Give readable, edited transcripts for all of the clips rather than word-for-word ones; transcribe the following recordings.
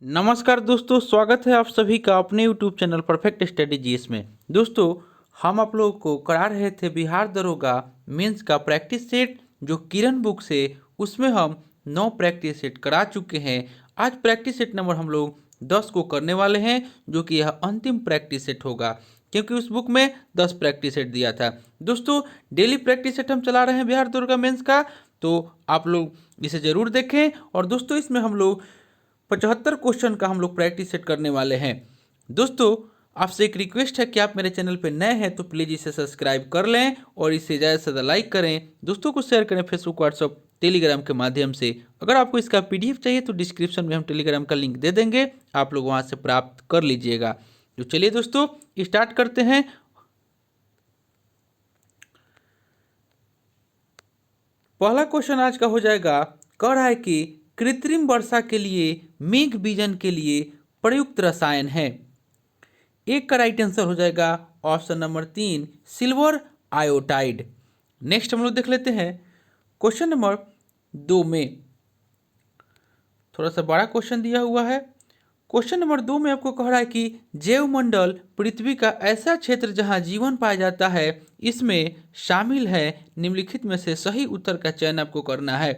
नमस्कार दोस्तों, स्वागत है आप सभी का अपने YouTube channel perfect study GS में। दोस्तों, हम आप लोगों को करा रहे थे बिहार दरोगा मेंस का प्रैक्टिस सेट जो किरण बुक से, उसमें हम 9 प्रैक्टिस सेट करा चुके हैं। आज प्रैक्टिस सेट नंबर हम लोग 10 को करने वाले हैं, जो कि यह अंतिम प्रैक्टिस सेट होगा, क्योंकि उस बुक में 10 प्रैक्टिस सेट दिया था। दोस्तों, डेली प्रैक्टिस सेट हम चला रहे हैं बिहार दरोगा मेंस का, तो आप लोग इसे ज़रूर देखें। और दोस्तों, इसमें हम लोग 75 क्वेश्चन का हम लोग प्रैक्टिस सेट करने वाले हैं। दोस्तों, आपसे एक रिक्वेस्ट है कि आप मेरे चैनल पर नए हैं तो प्लीज़ इसे सब्सक्राइब कर लें और इसे ज़्यादा से ज़्यादा लाइक करें, दोस्तों को शेयर करें फेसबुक, व्हाट्सअप, टेलीग्राम के माध्यम से। अगर आपको इसका पीडीएफ चाहिए तो डिस्क्रिप्शन में हम टेलीग्राम का लिंक दे देंगे, आप लोग वहाँ से प्राप्त कर लीजिएगा। तो चलिए दोस्तों, स्टार्ट करते हैं। पहला क्वेश्चन आज का हो जाएगा, कह रहा है कि कृत्रिम वर्षा के लिए मेघ बीजन के लिए प्रयुक्त रसायन है। एक का राइट आंसर हो जाएगा ऑप्शन नंबर 3, सिल्वर आयोटाइड। नेक्स्ट हम लोग देख लेते हैं क्वेश्चन नंबर 2 में, थोड़ा सा बड़ा क्वेश्चन दिया हुआ है। क्वेश्चन नंबर 2 में आपको कह रहा है कि जैवमंडल पृथ्वी का ऐसा क्षेत्र जहां जीवन पाया जाता है, इसमें शामिल है, निम्नलिखित में से सही उत्तर का चयन आपको करना है।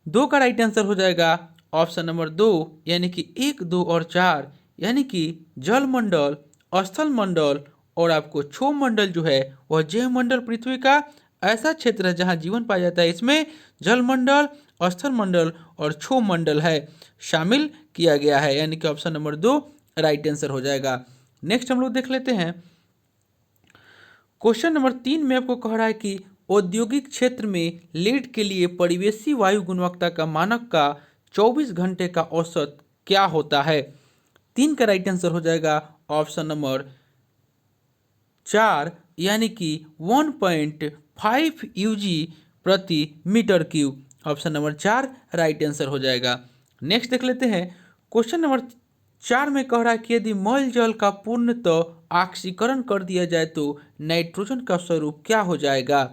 2 का राइट आंसर हो जाएगा ऑप्शन नंबर 2, यानी कि 1, 2 और 4, यानी कि जल मंडल, स्थल मंडल और आपको क्षोभ मंडल जो है वह जैव मंडल पृथ्वी का ऐसा क्षेत्र है जहां जीवन पाया जाता है, इसमें जल मंडल, स्थल मंडल और क्षोभ मंडल है शामिल किया गया है, यानी कि ऑप्शन नंबर 2 राइट आंसर हो जाएगा। नेक्स्ट हम लोग देख लेते हैं क्वेश्चन नंबर 3 में आपको कह रहा है कि औद्योगिक क्षेत्र में लीड के लिए परिवेशी वायु गुणवत्ता का मानक का 24 घंटे का औसत क्या होता है। 3 का राइट आंसर हो जाएगा ऑप्शन नंबर 4, यानी कि 1.5 यूजी प्रति metre cube. Option number 4 right answer हो जाएगा। नेक्स्ट देख लेते हैं क्वेश्चन नंबर 4 में कह रहा है कि यदि मल जल का पूर्णतः ऑक्सीकरण कर दिया जाए तो नाइट्रोजन का स्वरूप क्या हो जाएगा।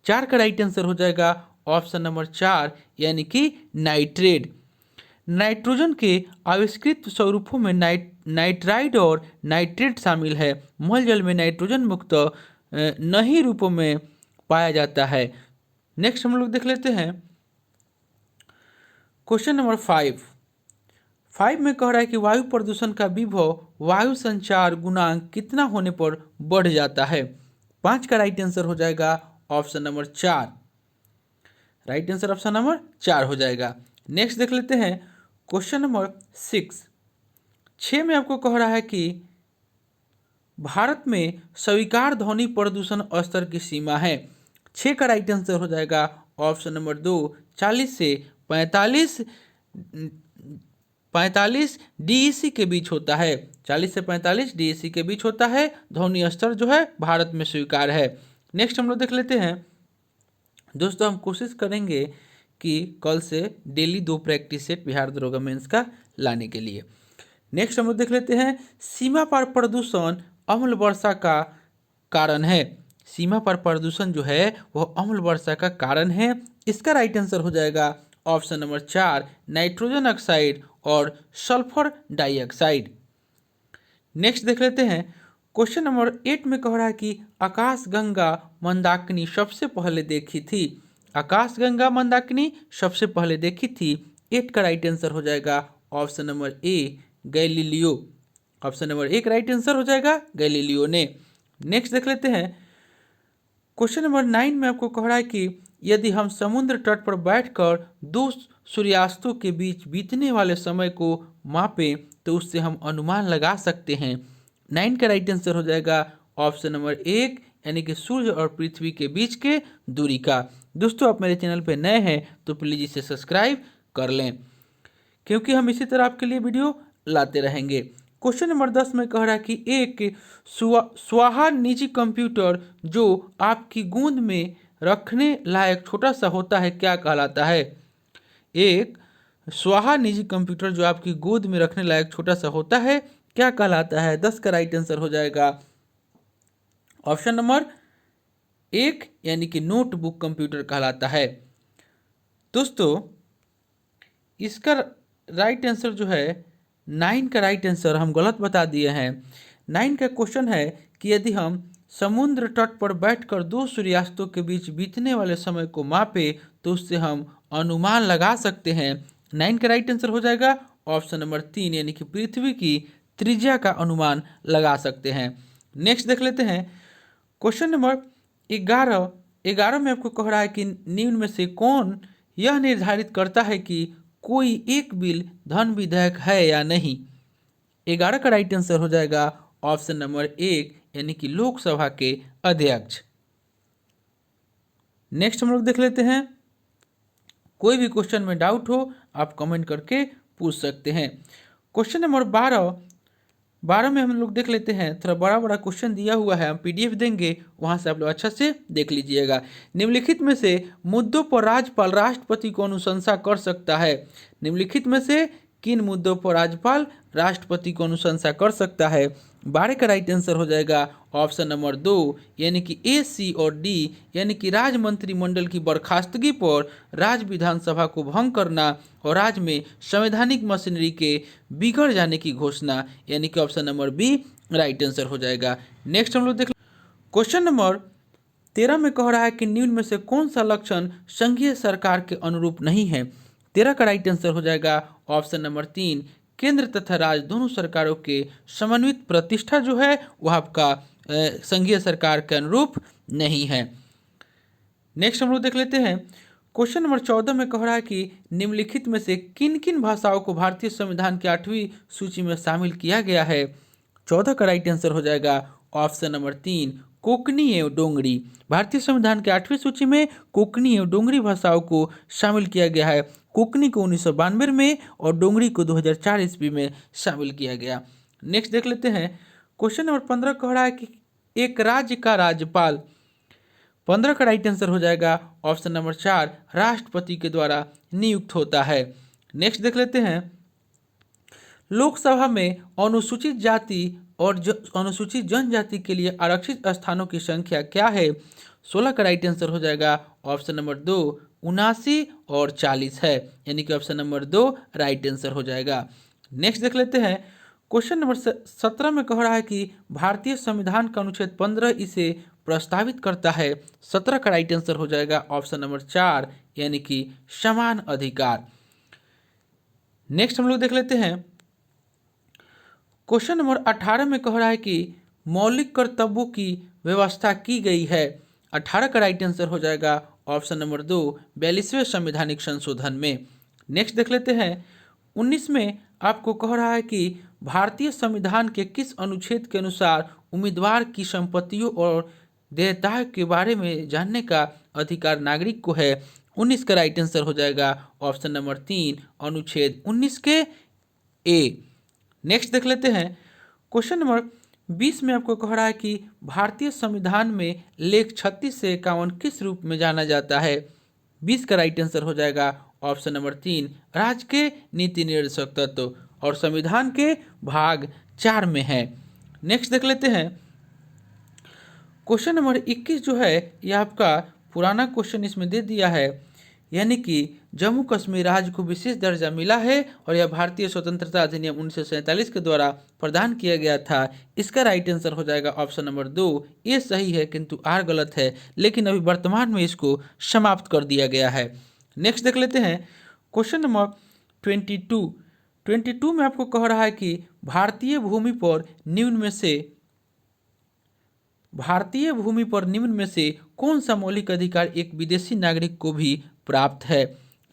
4 का राइट आंसर हो जाएगा ऑप्शन नंबर 4, यानी कि नाइट्रेट। नाइट्रोजन के आविष्कृत स्वरूपों में नाइट्राइड और नाइट्रेट शामिल है। मल जल में नाइट्रोजन मुक्त नहीं रूपों में पाया जाता है। नेक्स्ट हम लोग देख लेते हैं क्वेश्चन नंबर 5 में कह रहा है कि वायु प्रदूषण का विभव वायु संचार गुणांक कितना होने पर बढ़ जाता है। 5 का राइट आंसर हो जाएगा option number 4, right answer option number 4 हो जाएगा। नेक्स्ट देख लेते हैं क्वेश्चन नंबर 6 में आपको कह रहा है कि भारत में स्वीकार ध्वनि प्रदूषण स्तर की सीमा है। 6 का राइट आंसर हो जाएगा ऑप्शन नंबर 2, 40 से 45 डीईसी के बीच होता है। 40 से 45 डीईसी के बीच होता है ध्वनि स्तर जो है भारत में स्वीकार है। नेक्स्ट हम लोग देख लेते हैं दोस्तों, हम कोशिश करेंगे कि कल से डेली 2 प्रैक्टिस सेट बिहार दरोगा मेंस का लाने के लिए। नेक्स्ट हम लोग देख लेते हैं सीमा पार प्रदूषण अम्ल वर्षा का कारण है। सीमा पर प्रदूषण जो है वह अम्ल वर्षा का कारण है। इसका राइट आंसर हो जाएगा ऑप्शन नंबर 4, नाइट्रोजन ऑक्साइड और सल्फर डाइऑक्साइड। नेक्स्ट देख लेते हैं क्वेश्चन नंबर 8 में कह रहा है कि आकाशगंगा मंदाकिनी सबसे पहले देखी थी। आकाशगंगा मंदाकिनी सबसे पहले देखी थी। 8 का राइट आंसर हो जाएगा option number A, Galileo. Option number 1 right answer हो जाएगा गैलीलियो ने। नेक्स्ट देख लेते हैं क्वेश्चन नंबर 9 में आपको कह रहा है कि यदि हम समुद्र तट पर बैठकर 2 सूर्यास्तों के बीच बीतने वाले समय को मापें तो उससे हम अनुमान लगा सकते हैं। 9 का राइट आंसर हो जाएगा ऑप्शन नंबर 1, यानी कि सूर्य और पृथ्वी के बीच के दूरी का। दोस्तों, आप मेरे चैनल पर नए हैं तो प्लीज़ इसे सब्सक्राइब कर लें, क्योंकि हम इसी तरह आपके लिए वीडियो लाते रहेंगे। क्वेश्चन नंबर 10 में कह रहा है कि एक स्वाहा निजी कंप्यूटर जो आपकी गोद में रखने लायक छोटा सा होता है क्या कहलाता है। एक स्वाहा निजी कंप्यूटर जो आपकी गोद में रखने लायक छोटा सा होता है क्या कहलाता है। 10 का राइट आंसर हो जाएगा ऑप्शन नंबर 1, यानी कि नोटबुक कंप्यूटर कहलाता है। दोस्तों, इसका राइट आंसर जो है 9 का राइट आंसर हम गलत बता दिए हैं। 9 का क्वेश्चन है कि यदि हम समुद्र तट पर बैठकर दो सूर्यास्तों के बीच बीतने वाले समय को मापे तो उससे हम अनुमान लगा सकते हैं। 9 का राइट आंसर हो जाएगा ऑप्शन नंबर 3, यानी कि पृथ्वी की त्रिज्या का अनुमान लगा सकते हैं। नेक्स्ट देख लेते हैं क्वेश्चन नंबर 11 में आपको कह रहा है कि निम्न में से कौन यह निर्धारित करता है कि कोई एक बिल धन विधेयक है या नहीं। 11 का राइट आंसर हो जाएगा ऑप्शन नंबर 1, यानी कि लोकसभा के अध्यक्ष। नेक्स्ट हम लोग देख लेते हैं, कोई भी क्वेश्चन में डाउट हो आप कमेंट करके पूछ सकते हैं। क्वेश्चन नंबर 12 में हम लोग देख लेते हैं, थोड़ा बड़ा बड़ा क्वेश्चन दिया हुआ है, हम पीडीएफ देंगे, वहां से आप लोग अच्छा से देख लीजिएगा। निम्नलिखित में से मुद्दों पर राज्यपाल राष्ट्रपति को अनुशंसा कर सकता है। निम्नलिखित में से किन मुद्दों पर राज्यपाल राष्ट्रपति को अनुशंसा कर सकता है। 12 का राइट आंसर हो जाएगा ऑप्शन नंबर 2, यानी कि ए, सी और डी, यानी कि राज्य मंत्रिमंडल की बर्खास्तगी पर राज्य विधानसभा को भंग करना और राज्य में संवैधानिक मशीनरी के बिगड़ जाने की घोषणा, यानी कि option number B right answer हो जाएगा। नेक्स्ट हम लोग देख क्वेश्चन नंबर 13 में कह रहा है कि निम्न में से कौन सा लक्षण संघीय सरकार के अनुरूप नहीं है। 13 का राइट आंसर हो जाएगा ऑप्शन नंबर 3, केंद्र तथा राज्य दोनों सरकारों के समन्वित प्रतिष्ठा जो है वह आपका संघीय सरकार के अनुरूप नहीं है। नेक्स्ट हम लोग देख लेते हैं, क्वेश्चन नंबर 14 में कह रहा है कि निम्नलिखित में से किन किन भाषाओं को भारतीय संविधान की 8वीं सूची में शामिल किया गया है। 14 का राइट आंसर हो जाएगा ऑप्शन नंबर 3, कोंकणी एवं डोंगरी। भारतीय संविधान की 8वीं सूची में कोंकणी एवं डोंगरी भाषाओं को शामिल किया गया है। कोंकणी को 1992 में और डोंगरी को 2004 ईस्वी में शामिल किया गया। नेक्स्ट देख लेते हैं, क्वेश्चन नंबर 15 कह रहा है कि एक राज्य का राज्यपाल। 15 का राइट आंसर हो जाएगा ऑप्शन नंबर 4, राष्ट्रपति के द्वारा नियुक्त होता है। नेक्स्ट देख लेते हैं, लोकसभा में अनुसूचित जाति और अनुसूचित जनजाति के लिए आरक्षित स्थानों की संख्या क्या है। 16 का राइट आंसर हो जाएगा ऑप्शन नंबर 2, 79 और 40 है, यानी कि ऑप्शन नंबर 2 राइट आंसर हो जाएगा। नेक्स्ट देख लेते हैं, क्वेश्चन नंबर 17 में कह रहा है कि भारतीय संविधान का अनुच्छेद 15 इसे प्रस्तावित करता है। 17 का राइट आंसर हो जाएगा ऑप्शन नंबर 4, यानी कि समान अधिकार। नेक्स्ट हम लोग देख लेते हैं, क्वेश्चन नंबर 18 में कह रहा है कि मौलिक कर्तव्यों की व्यवस्था की गई है। 18 का राइट आंसर हो जाएगा ऑप्शन नंबर 2, 42वें संवैधानिक संशोधन में। नेक्स्ट देख लेते हैं, 19 में आपको कह रहा है कि भारतीय संविधान के किस अनुच्छेद के अनुसार उम्मीदवार की संपत्तियों और देयताओं के बारे में जानने का अधिकार नागरिक को है। 19 का राइट आंसर हो जाएगा ऑप्शन नंबर 3, अनुच्छेद 19 के ए। नेक्स्ट देख लेते हैं, क्वेश्चन नंबर 20 में आपको कह रहा है कि भारतीय संविधान में लेख 36 से 51 किस रूप में जाना जाता है। 20 का राइट आंसर हो जाएगा ऑप्शन नंबर 3, राज्य के नीति निर्देशक तत्व, और संविधान के भाग 4 में है। नेक्स्ट देख लेते हैं, क्वेश्चन नंबर 21 जो है यह आपका पुराना क्वेश्चन इसमें दे दिया है, यानी कि जम्मू कश्मीर राज्य को विशेष दर्जा मिला है और यह भारतीय स्वतंत्रता अधिनियम 1947 के द्वारा प्रदान किया गया था। इसका राइट आंसर हो जाएगा ऑप्शन नंबर 2, ये सही है किंतु आर गलत है, लेकिन अभी वर्तमान में इसको समाप्त कर दिया गया है। नेक्स्ट देख लेते हैं, क्वेश्चन नंबर 22 में आपको कह रहा है कि भारतीय भूमि पर निम्न में से कौन सा मौलिक अधिकार एक विदेशी नागरिक को भी प्राप्त है।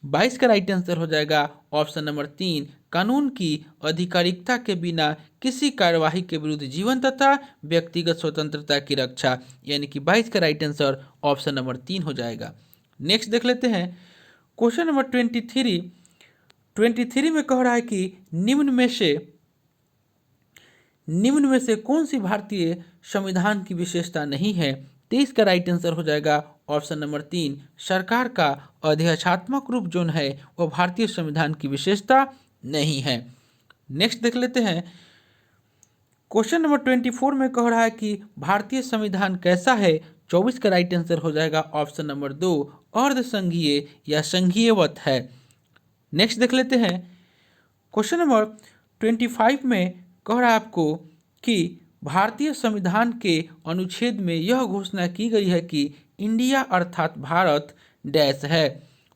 22 का राइट आंसर हो जाएगा ऑप्शन नंबर 3, कानून की आधिकारिकता के बिना किसी कार्यवाही के विरुद्ध जीवन तथा व्यक्तिगत स्वतंत्रता की रक्षा, यानी कि 22 का राइट आंसर ऑप्शन नंबर 3 हो जाएगा। नेक्स्ट देख लेते हैं, क्वेश्चन नंबर 23 में कह रहा है कि निम्न में से कौन सी भारतीय संविधान की विशेषता नहीं है। 23 का राइट आंसर हो जाएगा ऑप्शन नंबर 3, सरकार का अध्यक्षात्मक रूप जो है वह भारतीय संविधान की विशेषता नहीं है। नेक्स्ट देख लेते हैं, क्वेश्चन नंबर 24 में कह रहा है कि भारतीय संविधान कैसा है। 24 का राइट आंसर हो जाएगा ऑप्शन नंबर 2, अर्ध संघीय या संघीयवत है। नेक्स्ट देख लेते हैं, क्वेश्चन नंबर 25 में कह रहा है आपको कि भारतीय संविधान के अनुच्छेद में यह घोषणा की गई है कि इंडिया अर्थात भारत डैश है।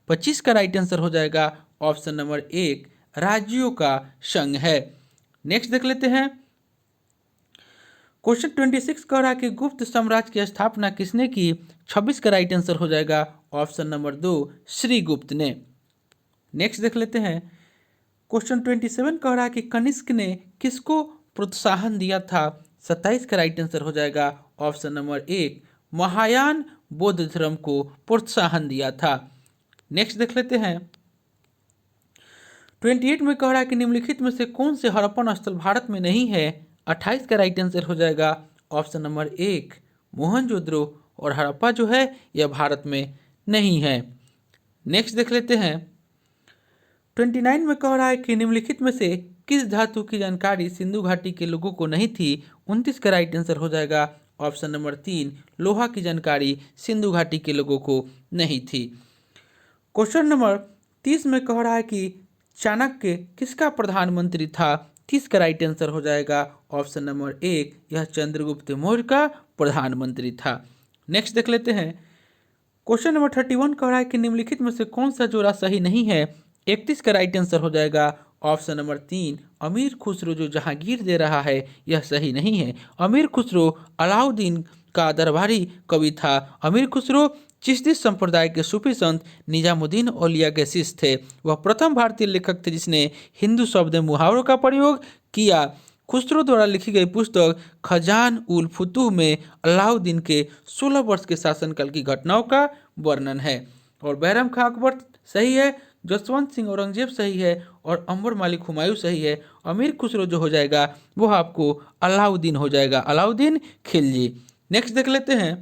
25 का राइट आंसर हो जाएगा ऑप्शन नंबर 1 राज्यों का संघ है। नेक्स्ट देख लेते हैं। क्वेश्चन 26 कह रहा है कि गुप्त साम्राज्य की स्थापना किसने की। 26 का राइट आंसर हो जाएगा ऑप्शन नंबर 2 श्री गुप्त ने। नेक्स्ट देख लेते हैं। क्वेश्चन 27 कह रहा है कि कनिष्क ने किसको प्रोत्साहन दिया था। 27 का राइट आंसर हो जाएगा ऑप्शन नंबर 1 महायान बौद्ध धर्म को प्रोत्साहन दिया था। नेक्स्ट देख लेते हैं। 28 में कह रहा है कि निम्नलिखित में से कौन से हड़प्पन स्थल भारत में नहीं है। 28 का राइट आंसर हो जाएगा ऑप्शन नंबर 1 मोहनजोदड़ो और हड़प्पा जो है यह भारत में नहीं है। नेक्स्ट देख लेते हैं। 29 में कह रहा है कि निम्नलिखित में से किस धातु की जानकारी सिंधु घाटी के लोगों को नहीं थी। 29 का राइट आंसर हो जाएगा ऑप्शन नंबर 3 लोहा की जानकारी सिंधु घाटी के लोगों को नहीं थी। क्वेश्चन नंबर 30 में कह रहा है कि चाणक्य किसका प्रधानमंत्री था। 30 का राइट आंसर हो जाएगा ऑप्शन नंबर 1 यह चंद्रगुप्त मौर्य का प्रधानमंत्री था। नेक्स्ट देख लेते हैं। क्वेश्चन नंबर 31 कह रहा है कि निम्नलिखित में से कौन सा जोड़ा सही नहीं है। 31 का राइट आंसर हो जाएगा ऑप्शन नंबर 3 अमीर खुसरो जो जहांगीर दे रहा है यह सही नहीं है। अमीर खुसरो अलाउद्दीन का दरबारी कवि था। अमीर खुसरो चिश्ती संप्रदाय के सूफी संत निजामुद्दीन औलिया के शिष्य थे। वह प्रथम भारतीय लेखक थे जिसने हिंदू शब्द मुहावरों का प्रयोग किया। खुसरो द्वारा लिखी गई पुस्तक खजान उल फुतूह में अलाउद्दीन के 16 वर्ष के शासनकाल की घटनाओं का वर्णन है। और बैरम खां अकबर सही है, जसवंत सिंह औरंगजेब सही है और अंबर मालिक हुमायूं सही है। अमीर खुसरो जो हो जाएगा वो आपको अलाउद्दीन हो जाएगा, अलाउद्दीन खिलजी। नेक्स्ट देख लेते हैं।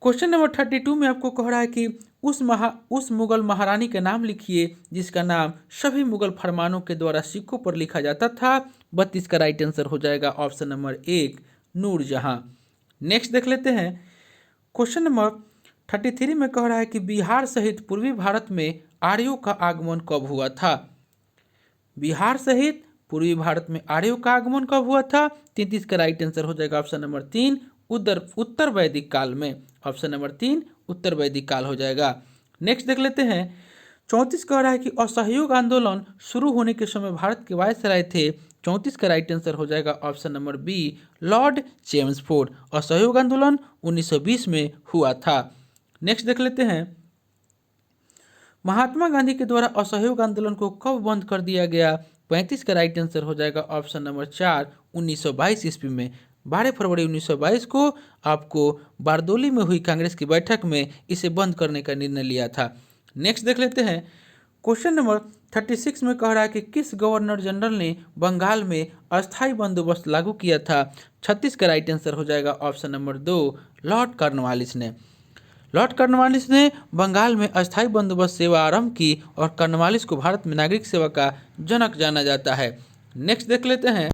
क्वेश्चन नंबर 32 में आपको कह रहा है कि उस मुगल महारानी का नाम लिखिए जिसका नाम सभी मुगल फरमानों के द्वारा सिक्कों पर लिखा जाता था। 32 का राइट आंसर हो जाएगा ऑप्शन नंबर 1 नूरजहां। नेक्स्ट देख लेते हैं। क्वेश्चन नंबर 33 में कह रहा है कि बिहार सहित पूर्वी भारत में आर्यों का आगमन कब हुआ था। बिहार सहित पूर्वी भारत में आर्यों का आगमन कब हुआ था। 33 का राइट आंसर हो जाएगा ऑप्शन नंबर 3 उत्तर वैदिक काल में। ऑप्शन नंबर 3 उत्तर वैदिक काल हो जाएगा। नेक्स्ट देख लेते हैं। 34 कह रहा है कि असहयोग आंदोलन शुरू होने के समय भारत के वायसराय थे। 34 का राइट आंसर हो जाएगा option number B Lord Chelmsford. असहयोग आंदोलन 1920 में हुआ था। नेक्स्ट देख लेते हैं। महात्मा गांधी के द्वारा असहयोग आंदोलन को कब बंद कर दिया गया। 35 का राइट आंसर हो जाएगा ऑप्शन नंबर 4 1922 ईस्वी में। 12 फरवरी 1922 को आपको बारदोली में हुई कांग्रेस की बैठक में इसे बंद करने का निर्णय लिया था। नेक्स्ट देख लेते हैं। क्वेश्चन नंबर 36 में कह रहा है कि किस गवर्नर जनरल ने बंगाल में अस्थायी बंदोबस्त लागू किया था। 36 का राइट आंसर हो जाएगा ऑप्शन नंबर 2 लॉर्ड कॉर्नवालिस ने। लॉर्ड कॉर्नवालिस ने बंगाल में अस्थायी बंदोबस्त सेवा आरंभ की और कॉर्नवालिस को भारत में नागरिक सेवा का जनक जाना जाता है। नेक्स्ट देख लेते हैं।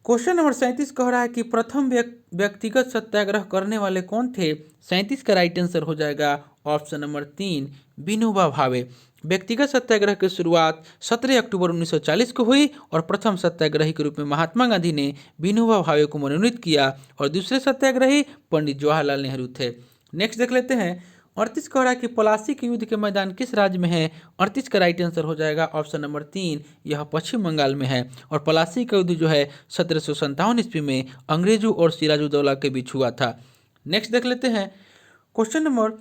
क्वेश्चन नंबर 37 कह रहा है कि प्रथम व्यक्तिगत सत्याग्रह करने वाले कौन थे। 37 का राइट आंसर हो जाएगा ऑप्शन नंबर 3 विनोबा भावे। व्यक्तिगत सत्याग्रह की शुरुआत 17 अक्टूबर 1940 को हुई और प्रथम सत्याग्रही के रूप में महात्मा गांधी ने विनोबा भावे को मनोनीत किया और दूसरे सत्याग्रही पंडित जवाहरलाल नेहरू थे। नेक्स्ट देख लेते हैं। 38 कह रहा है कि पलासी के युद्ध के मैदान किस राज्य में है। 38 का राइट आंसर हो जाएगा ऑप्शन नंबर 3 यह पश्चिम बंगाल में है और पलासी का युद्ध जो है 1757 ईस्वी में अंग्रेजों और सिराजुद्दौला के बीच हुआ था। नेक्स्ट देख लेते हैं। क्वेश्चन नंबर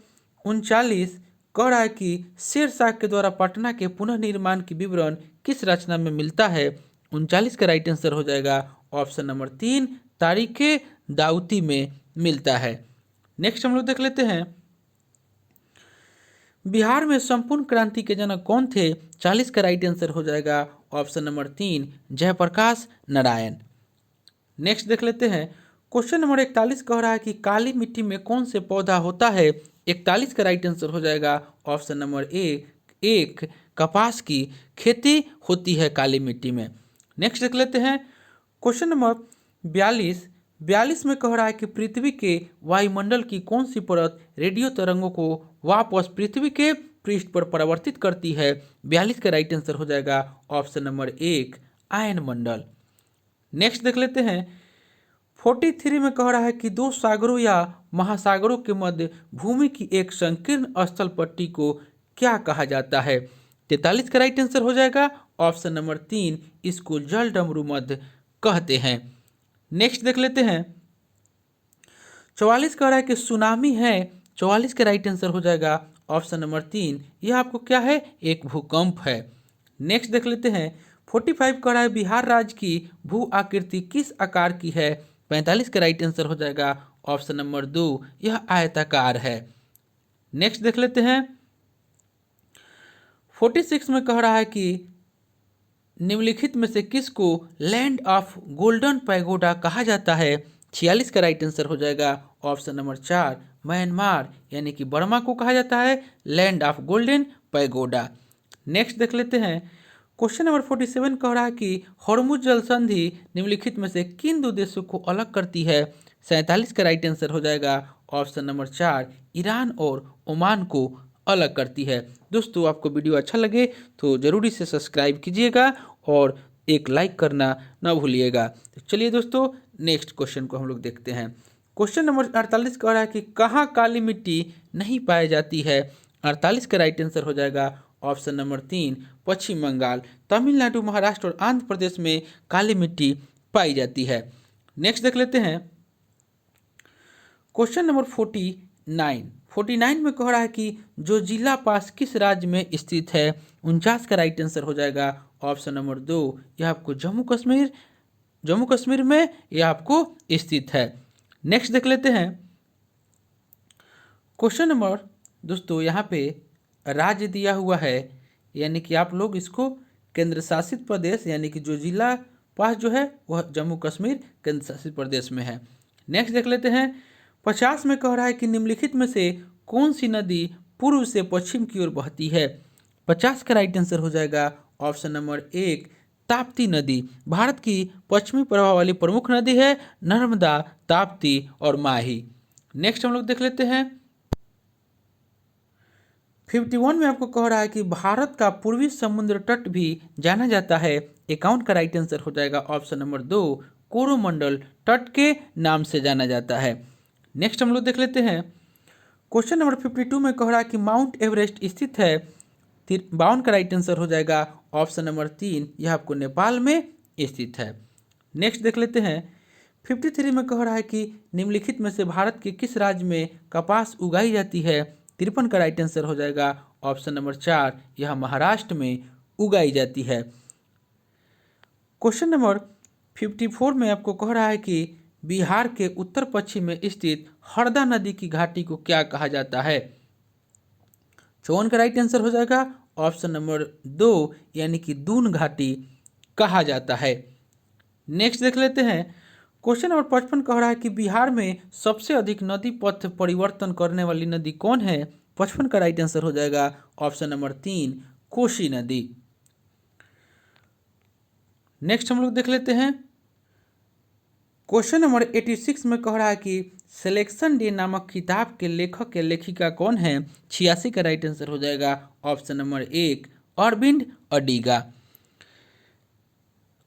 39 कह रहा है कि शेर शाह के द्वारा पटना के पुनर्निर्माण की विवरण किस रचना में मिलता है। 39 का राइट आंसर हो जाएगा ऑप्शन नंबर 3 तारीखे दाऊती में मिलता है। नेक्स्ट हम लोग देख लेते हैं। बिहार में संपूर्ण क्रांति के जनक कौन थे। 40 का राइट आंसर हो जाएगा option number 3 Jayaprakash Narayan. Next देख लेते हैं। क्वेश्चन नंबर 41 कह रहा है कि काली मिट्टी में कौन से पौधा होता है। 41 का राइट आंसर हो जाएगा ऑप्शन नंबर 1 कपास की खेती होती है काली मिट्टी में। नेक्स्ट देख लेते हैं। क्वेश्चन नंबर 42 में कह रहा है कि पृथ्वी के वायुमंडल की कौन सी परत रेडियो तरंगों को वापस पृथ्वी के पृष्ठ पर परावर्तित करती है? 42 का राइट आंसर हो जाएगा ऑप्शन नंबर 1 आयन मंडल। नेक्स्ट देख लेते हैं 43 में कह रहा है कि दो सागरों या महासागरों के मध्य भूमि की एक संकीर्ण स्थल पट्टी को क्या कहा जाता है? 43 का राइट आंसर हो जाएगा ऑप्शन नंबर 3, इसको जल डमरू मध्य कहते हैं। नेक्स्ट देख लेते हैं 44 कह रहा है कि सुनामी है। 44 का राइट आंसर हो जाएगा ऑप्शन नंबर 3, यह आपको क्या है? एक भूकंप है। नेक्स्ट देख लेते हैं 45 कह रहा है बिहार राज्य की भू आकृति किस आकार की है? 45 का राइट आंसर हो जाएगा ऑप्शन नंबर 2, यह आयताकार है। नेक्स्ट देख लेते हैं 46 में कह रहा है कि निम्नलिखित में से किसको लैंड ऑफ गोल्डन पैगोडा कहा जाता है? 46 का राइट आंसर हो जाएगा ऑप्शन नंबर 4, म्यांमार यानी कि बर्मा को कहा जाता है land of golden pagoda. Next देख लेते हैं क्वेश्चन नंबर 47 कह रहा है कि हॉर्मुज जल संधि निम्नलिखित में से किन दो देशों को अलग करती है? 47 का राइट आंसर हो जाएगा ऑप्शन नंबर 4, ईरान और ओमान को अलग करती है। दोस्तों आपको वीडियो अच्छा लगे तो ज़रूरी से सब्सक्राइब कीजिएगा और एक लाइक करना ना भूलिएगा। तो चलिए दोस्तों नेक्स्ट क्वेश्चन को हम लोग देखते हैं। क्वेश्चन नंबर 48 कह रहा है कि कहाँ काली मिट्टी नहीं पाई जाती है? 48 का राइट आंसर हो जाएगा ऑप्शन नंबर 3, पश्चिम बंगाल, तमिलनाडु, महाराष्ट्र और आंध्र प्रदेश में काली मिट्टी पाई जाती है। नेक्स्ट देख लेते हैं क्वेश्चन नंबर 49 में कह रहा है कि जो जिला पास किस राज्य में स्थित है? 49 का राइट आंसर हो जाएगा ऑप्शन नंबर 2, यह आपको जम्मू कश्मीर में यह आपको स्थित है। नेक्स्ट देख लेते हैं क्वेश्चन नंबर, दोस्तों यहाँ पे राज्य दिया हुआ है यानी कि आप लोग इसको केंद्र शासित प्रदेश यानी कि जो जिला पास जो है वह जम्मू कश्मीर केंद्र शासित प्रदेश में है। नेक्स्ट देख लेते हैं 50 में कह रहा है कि निम्नलिखित में से कौन सी नदी पूर्व से पश्चिम की ओर बहती है? 50 का राइट आंसर हो जाएगा ऑप्शन नंबर 1, ताप्ती नदी। भारत की पश्चिमी प्रवाह वाली प्रमुख नदी है नर्मदा, ताप्ती और माही। नेक्स्ट हम लोग देख लेते हैं 51 में आपको कह रहा है कि भारत का पूर्वी समुद्र तट भी जाना जाता है। 51 का राइट आंसर हो जाएगा ऑप्शन नंबर 2, कोरोमंडल तट के नाम से जाना जाता है। नेक्स्ट हम लोग देख लेते हैं क्वेश्चन नंबर 52 में कह रहा है कि माउंट एवरेस्ट स्थित है। 52 का राइट आंसर हो जाएगा ऑप्शन नंबर 3, यह आपको नेपाल में स्थित है। नेक्स्ट देख लेते हैं 53 में कह रहा है कि निम्नलिखित में से भारत के किस राज्य में कपास उगाई जाती है? 53 का राइट आंसर हो जाएगा ऑप्शन नंबर 4, यह महाराष्ट्र में उगाई जाती है। क्वेश्चन नंबर 54 में आपको कह रहा है कि बिहार के उत्तर पश्चिम में स्थित हरदा नदी की घाटी को क्या कहा जाता है? 54 का राइट आंसर हो जाएगा ऑप्शन नंबर 2 यानी कि दून घाटी कहा जाता है। नेक्स्ट देख लेते हैं क्वेश्चन नंबर 55 कह रहा है कि बिहार में सबसे अधिक नदी पथ परिवर्तन करने वाली नदी कौन है? 55 का राइट आंसर हो जाएगा ऑप्शन नंबर 3, कोसी नदी। नेक्स्ट हम लोग देख लेते हैं क्वेश्चन नंबर 86 में कह रहा है कि सिलेक्शन डे नामक किताब के लेखक या लेखिका कौन है? 86 का राइट आंसर हो जाएगा ऑप्शन नंबर 1, अरविंद अडिगा।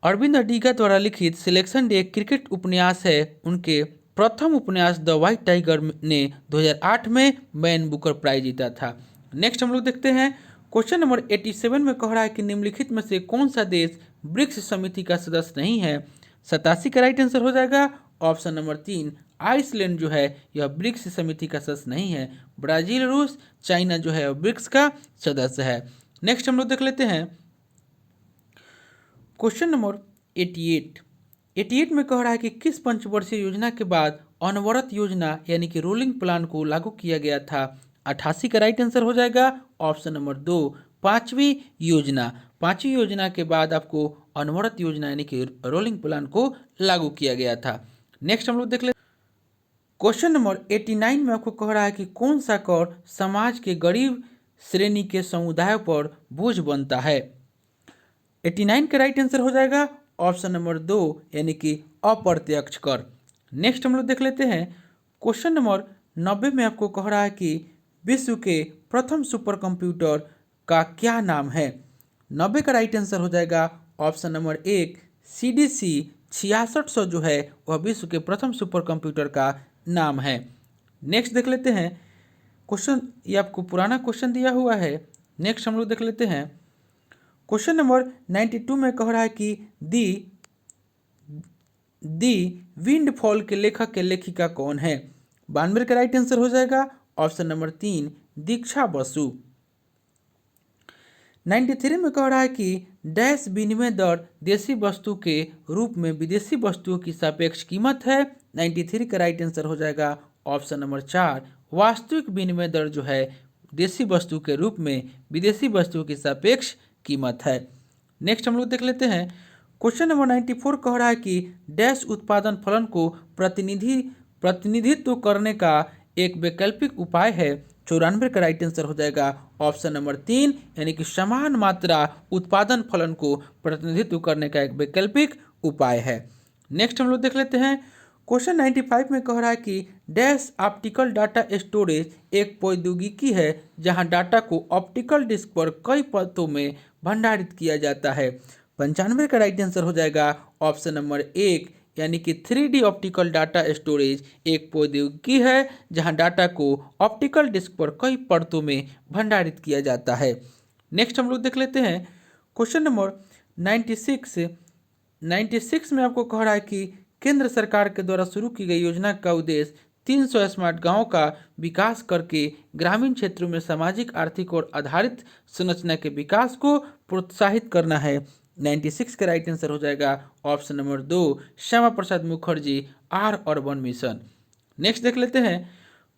अरविंद अडिगा द्वारा लिखित सिलेक्शन डे एक क्रिकेट उपन्यास है। उनके प्रथम उपन्यास द व्हाइट टाइगर ने 2008 में मैन बुकर प्राइज जीता था। नेक्स्ट हम लोग देखते हैं क्वेश्चन नंबर 87 में कह रहा है कि निम्नलिखित में से कौन सा देश ब्रिक्स समिति का सदस्य नहीं है? 87 का राइट आंसर हो जाएगा ऑप्शन नंबर 3, आइसलैंड जो है यह ब्रिक्स समिति का सदस्य नहीं है। ब्राजील, रूस, चाइना जो है ब्रिक्स का सदस्य है। नेक्स्ट हम लोग देख लेते हैं क्वेश्चन नंबर 88 में कह रहा है कि किस पंचवर्षीय योजना के बाद अनवरत योजना यानी कि रोलिंग प्लान को लागू किया गया था? 88 का राइट आंसर हो जाएगा ऑप्शन नंबर 2, पांचवी योजना। पांचवी योजना के बाद आपको अनवरत योजना यानी कि रोलिंग प्लान को लागू किया गया था। नेक्स्ट हम लोग देख ले क्वेश्चन नंबर 89 में आपको कह रहा है कि कौन सा कर समाज के गरीब श्रेणी के समुदायों पर बोझ बनता है? 89 का राइट आंसर हो जाएगा ऑप्शन नंबर 2 यानी कि अप्रत्यक्ष कर। नेक्स्ट हम लोग देख लेते हैं क्वेश्चन नंबर 90 में आपको कह रहा है कि विश्व के प्रथम सुपर कंप्यूटर का क्या नाम है? 90 का राइट आंसर हो जाएगा ऑप्शन नंबर 1 CDC 6600 जो है वह विश्व के प्रथम सुपर कंप्यूटर का नाम है। नेक्स्ट देख लेते हैं क्वेश्चन, ये आपको पुराना क्वेश्चन दिया हुआ है। नेक्स्ट हम लोग देख लेते हैं क्वेश्चन नंबर 92 में कह रहा है कि दी विंड फॉल के लेखक के लेखिका कौन है? 92 का राइट आंसर हो जाएगा ऑप्शन नंबर 3 दीक्षा बसु। 93 में कह रहा है कि डैश विनिमय दर देशी वस्तु के रूप में विदेशी वस्तुओं की सापेक्ष कीमत है। 93 का राइट आंसर हो जाएगा ऑप्शन नंबर 4 वास्तविक विनिमय दर जो है देशी वस्तु के रूप में विदेशी वस्तुओं की सापेक्ष कीमत है। नेक्स्ट हम लोग देख लेते हैं क्वेश्चन नंबर 94 कह रहा है कि डैश उत्पादन फलन को प्रतिनिधित्व करने का एक वैकल्पिक उपाय है। 94 का राइट आंसर हो जाएगा ऑप्शन नंबर 3 यानी कि समान मात्रा उत्पादन फलन को प्रतिनिधित्व करने का एक वैकल्पिक उपाय है। नेक्स्ट हम लोग देख लेते हैं क्वेश्चन 95 में कह रहा है कि डैश ऑप्टिकल डाटा स्टोरेज एक प्रौद्योगिकी है जहां डाटा को ऑप्टिकल डिस्क पर कई परतों में भंडारित किया जाता है। 95 का राइट आंसर हो जाएगा ऑप्शन नंबर 1 यानी कि 3D ऑप्टिकल डाटा स्टोरेज एक प्रौद्योगिकी है जहां डाटा को ऑप्टिकल डिस्क पर कई परतों में भंडारित किया जाता है। नेक्स्ट हम लोग देख लेते हैं क्वेश्चन नंबर 96 में आपको कह रहा है कि केंद्र सरकार के द्वारा शुरू की गई योजना का उद्देश्य 300 स्मार्ट गांवों का विकास करके ग्रामीण क्षेत्रों में सामाजिक आर्थिक और आधारित संरचना के विकास को प्रोत्साहित करना है। 96 का राइट आंसर हो जाएगा option number 2 Shyama Prasad Mukherjee rurban mission. Next देख लेते हैं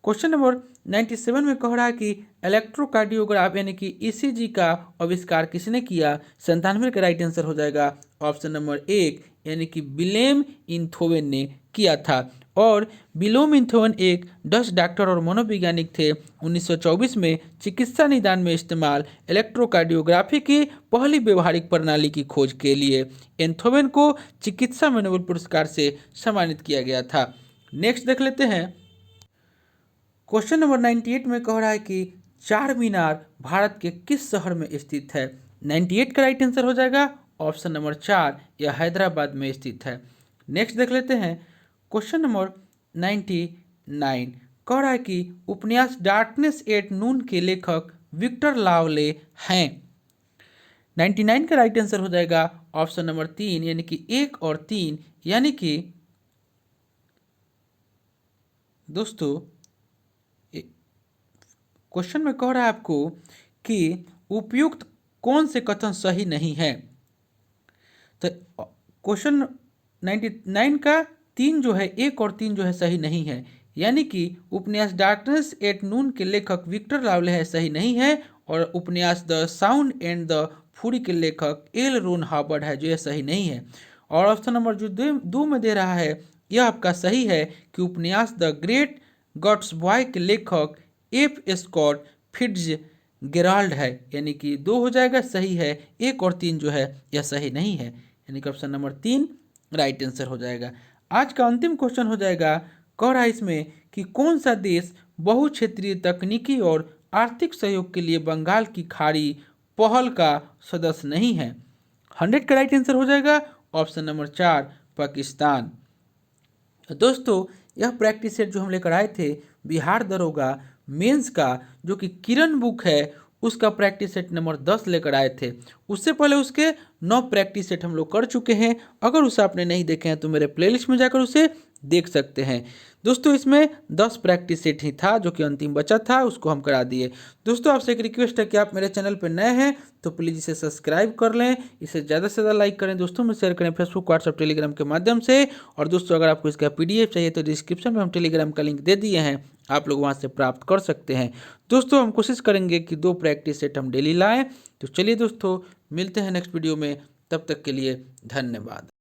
क्वेश्चन नंबर 97 में कह रहा है कि इलेक्ट्रोकार्डियोग्राफ यानी कि ECG का आविष्कार किसने किया? 97 का राइट आंसर हो जाएगा ऑप्शन नंबर 1 यानी कि विलेम इंथोवेन ने किया था। और विलेम इंथोवेन एक डच डॉक्टर और मनोवैज्ञानिक थे। 1924 में चिकित्सा निदान में इस्तेमाल इलेक्ट्रोकार्डियोग्राफी की पहली व्यवहारिक प्रणाली की खोज के लिए इंथोवेन को चिकित्सा में नोबेल पुरस्कार से सम्मानित किया गया था। नेक्स्ट देख लेते हैं क्वेश्चन नंबर 98 में कह रहा है कि चार मीनार भारत के किस शहर में स्थित है? 98 का राइट आंसर हो जाएगा ऑप्शन नंबर 4 यह हैदराबाद में स्थित है। नेक्स्ट देख लेते हैं क्वेश्चन नंबर 99 कह रहा है कि उपन्यास डार्कनेस एट नून के लेखक विक्टर लावले हैं। 99 का राइट आंसर हो जाएगा ऑप्शन नंबर 3 यानी कि 1 और 3 यानी कि दोस्तों क्वेश्चन में कह रहा है आपको कि उपयुक्त कौन से कथन सही नहीं है। तो क्वेश्चन 99 का 3 जो है 1 और 3 जो है सही नहीं है, यानी कि उपन्यास डार्कनेस एट नून के लेखक विक्टर लावले है सही नहीं है और उपन्यास द साउंड एंड द फूरी के लेखक एल रोन हार्वर्ड है जो यह सही नहीं है। और ऑप्शन नंबर जो 2 में दे रहा है यह आपका सही है कि उपन्यास द ग्रेट गॉट्स बॉय के लेखक F. स्कॉट फिट्जगेराल्ड है, यानी कि 2 हो जाएगा सही है। 1 और 3 जो है यह सही नहीं है, यानी कि ऑप्शन नंबर 3 राइट आंसर हो जाएगा। आज का अंतिम क्वेश्चन हो जाएगा, कह रहा है इसमें कि कौन सा देश बहुक्षेत्रीय तकनीकी और आर्थिक सहयोग के लिए बंगाल की खाड़ी पहल का सदस्य नहीं है। 100 का राइट आंसर हो जाएगा ऑप्शन नंबर 4 पाकिस्तान। दोस्तों यह प्रैक्टिस सेट जो हम लेकर आए थे बिहार दरोगा मेंस का जो कि किरण बुक है उसका प्रैक्टिस सेट नंबर 10 लेकर आए थे। उससे पहले उसके 9 प्रैक्टिस सेट हम लोग कर चुके हैं। अगर उसे आपने नहीं देखे हैं तो मेरे प्लेलिस्ट में जाकर उसे देख सकते हैं। दोस्तों इसमें 10 प्रैक्टिस सेट ही था जो कि अंतिम बचा था, उसको हम करा दिए। दोस्तों आपसे एक रिक्वेस्ट है कि आप मेरे चैनल पर नए हैं तो प्लीज़ इसे सब्सक्राइब कर लें, इसे ज़्यादा से ज़्यादा लाइक करें, दोस्तों में शेयर करें फेसबुक व्हाट्सएप टेलीग्राम के माध्यम से। और दोस्तों अगर आपको इसका PDF चाहिए तो डिस्क्रिप्शन में हम टेलीग्राम का लिंक दे दिए हैं, आप लोग वहां से प्राप्त कर सकते हैं। दोस्तों हम कोशिश करेंगे कि 2 प्रैक्टिस सेट हम डेली लाएं। तो चलिए दोस्तों मिलते हैं नेक्स्ट वीडियो में, तब तक के लिए धन्यवाद।